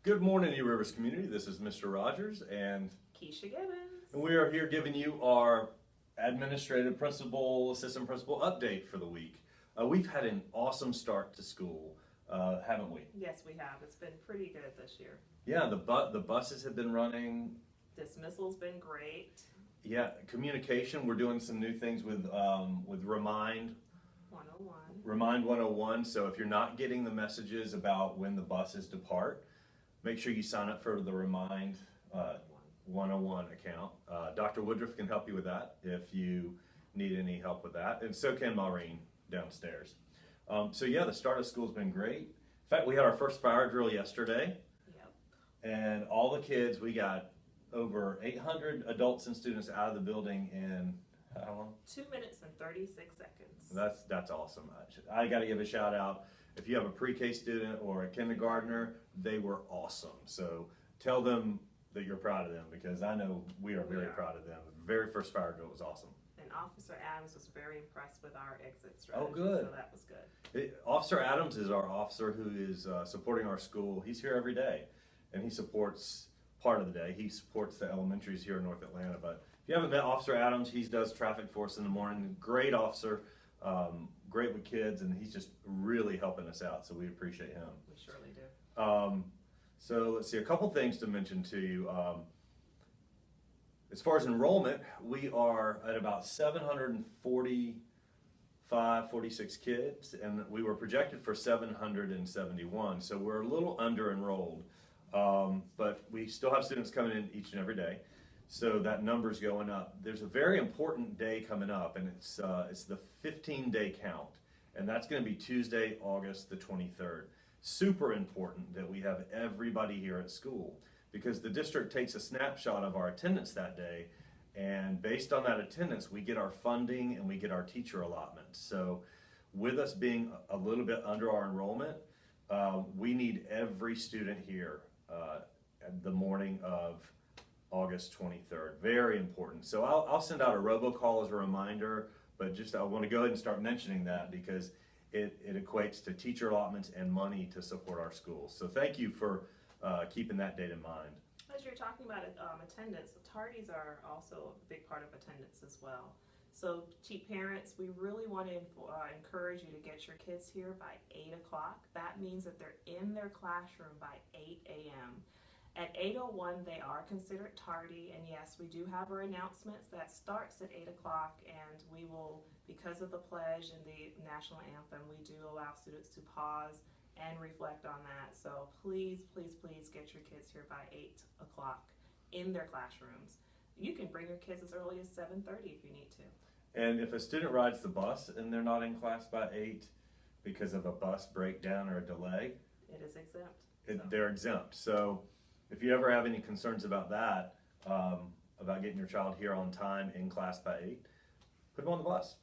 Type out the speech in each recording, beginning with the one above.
Good morning, New Rivers community. This is Mr. Rogers and Keisha Gibbons. we are here giving you our administrative principal, assistant principal update for the week. We've had an awesome start to school, haven't we? Yes, we have. It's been pretty good this year. Yeah, the buses have been running. Dismissal's been great. Yeah, communication. We're doing some new things with Remind 101. Remind 101. So if you're not getting the messages about when the buses depart, make sure you sign up for the Remind 101 account. Dr. Woodruff can help you with that if you need any help with that, and so can Maureen downstairs. So yeah, the start of school's been great. In fact, we had our first fire drill yesterday. Yep. And all the kids, we got over 800 adults and students out of the building in how long? 2 minutes and 36 seconds. That's awesome. I got to give a shout out. If you have a pre-K student or a kindergartner, they were awesome. So tell them that you're proud of them, because I know we are very proud of them. The very first fire drill was awesome. And Officer Adams was very impressed with our exit strategy. Oh, good. So that was good. Officer Adams is our officer who is supporting our school. He's here every day, and he supports part of the day. He supports the elementaries here in North Atlanta. But if you haven't met Officer Adams, he does traffic for us in the morning. Great officer, great with kids, and he's just really helping us out. So we appreciate him. We surely do. So let's see, a couple things to mention to you. As far as enrollment, we are at about 46 kids, and we were projected for 771. So we're a little under enrolled, but we still have students coming in each and every day. So that number's going up. There's a very important day coming up, and it's the 15-day count, and that's going to be Tuesday, August the 23rd. Super important that we have everybody here at school, because the district takes a snapshot of our attendance that day, and based on that attendance, we get our funding and we get our teacher allotment. So with us being a little bit under our enrollment, we need every student here the morning of August 23rd. Very important. So I'll send out a robocall as a reminder, but just I want to go ahead and start mentioning that, because it equates to teacher allotments and money to support our schools. So thank you for keeping that date in mind. As you're talking about attendance, tardies are also a big part of attendance as well. So parents, we really want to encourage you to get your kids here by 8 o'clock. That means that they're in their classroom by 8 a.m. At 8:01, they are considered tardy, and yes, we do have our announcements that starts at 8 o'clock, and we will, because of the pledge and the national anthem, we do allow students to pause and reflect on that. So please, please, please get your kids here by 8 o'clock in their classrooms. You can bring your kids as early as 7:30 if you need to. And if a student rides the bus and they're not in class by 8 because of a bus breakdown or a delay, it is exempt. They're exempt. So if you ever have any concerns about that, about getting your child here on time in class by 8, put them on the bus.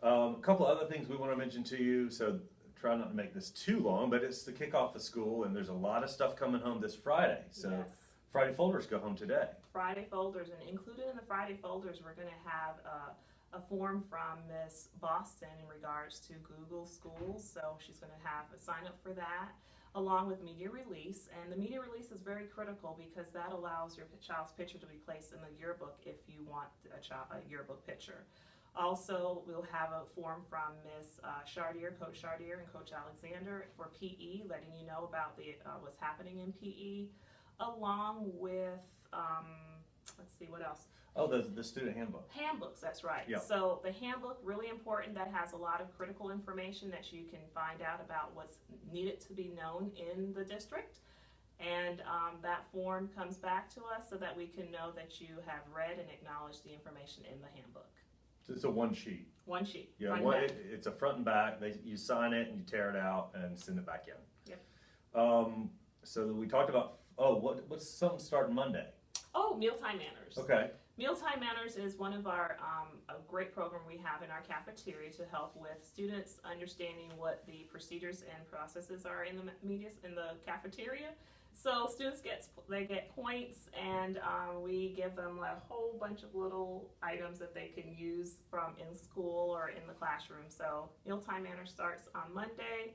A couple other things we want to mention to you, so try not to make this too long, but it's the kickoff of school, and there's a lot of stuff coming home this Friday. So yes. Friday folders go home today. Friday folders, and included in the Friday folders, we're going to have a form from Ms. Boston in regards to Google Schools. So she's going to have a sign up for that, along with media release. And the media release is very critical, because that allows your child's picture to be placed in the yearbook if you want a yearbook picture. Also, we'll have a form from Ms. Chartier, Coach Chartier, and Coach Alexander for PE, letting you know about what's happening in PE, along with, let's see, what else? Oh, the student handbook. Handbooks, that's right. Yep. So the handbook, really important, that has a lot of critical information that you can find out about what's needed to be known in the district. And that form comes back to us so that we can know that you have read and acknowledged the information in the handbook. It's a one sheet. One sheet. Yeah, it's a front and back. You sign it and you tear it out and send it back in. Yep. So we talked about, what's something starting Monday? Oh, Mealtime Manners. Okay. Mealtime Manners is one of our a great program we have in our cafeteria to help with students understanding what the procedures and processes are in the cafeteria. So students get points, and we give them a whole bunch of little items that they can use from in school or in the classroom. So Mealtime Manners starts on Monday,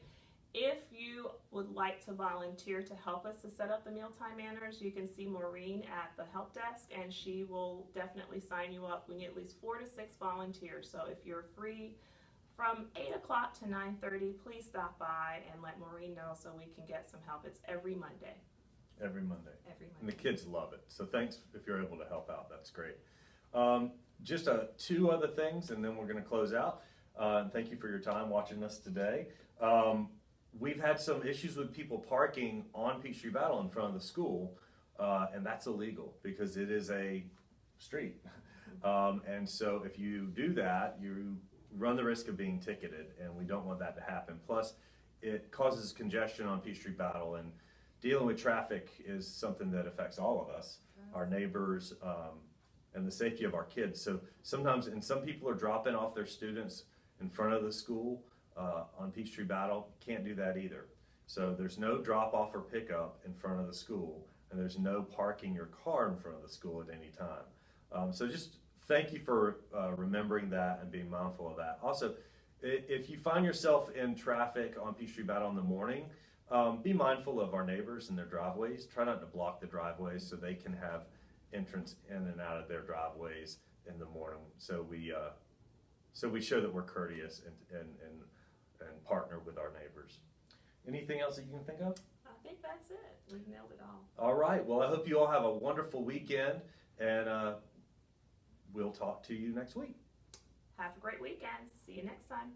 If you would like to volunteer to help us to set up the mealtime manners, you can see Maureen at the help desk, and she will definitely sign you up. We need at least 4 to 6 volunteers, so if you're free from 8 o'clock to 9:30, please stop by and let Maureen know so we can get some help. It's every Monday. Every Monday. Every Monday. And the kids love it. So thanks if you're able to help out. That's great. Just 2 other things, and then we're going to close out. And thank you for your time watching us today. We've had some issues with people parking on Peachtree Battle in front of the school, and that's illegal because it is a street. And so if you do that, you run the risk of being ticketed, and we don't want that to happen. Plus, it causes congestion on Peachtree Battle, and dealing with traffic is something that affects all of us, our neighbors, and the safety of our kids. So sometimes, and some people are dropping off their students in front of the school on Peachtree Battle. Can't do that either. So there's no drop off or pickup in front of the school, and there's no parking your car in front of the school at any time. So just thank you for remembering that and being mindful of that. Also, if you find yourself in traffic on Peachtree Battle in the morning, be mindful of our neighbors and their driveways. Try not to block the driveways so they can have entrance in and out of their driveways in the morning. So we show that we're courteous and partner with our neighbors. Anything else that you can think of? I think that's it. We've nailed it all. All right. Well, I hope you all have a wonderful weekend, and we'll talk to you next week. Have a great weekend. See you next time.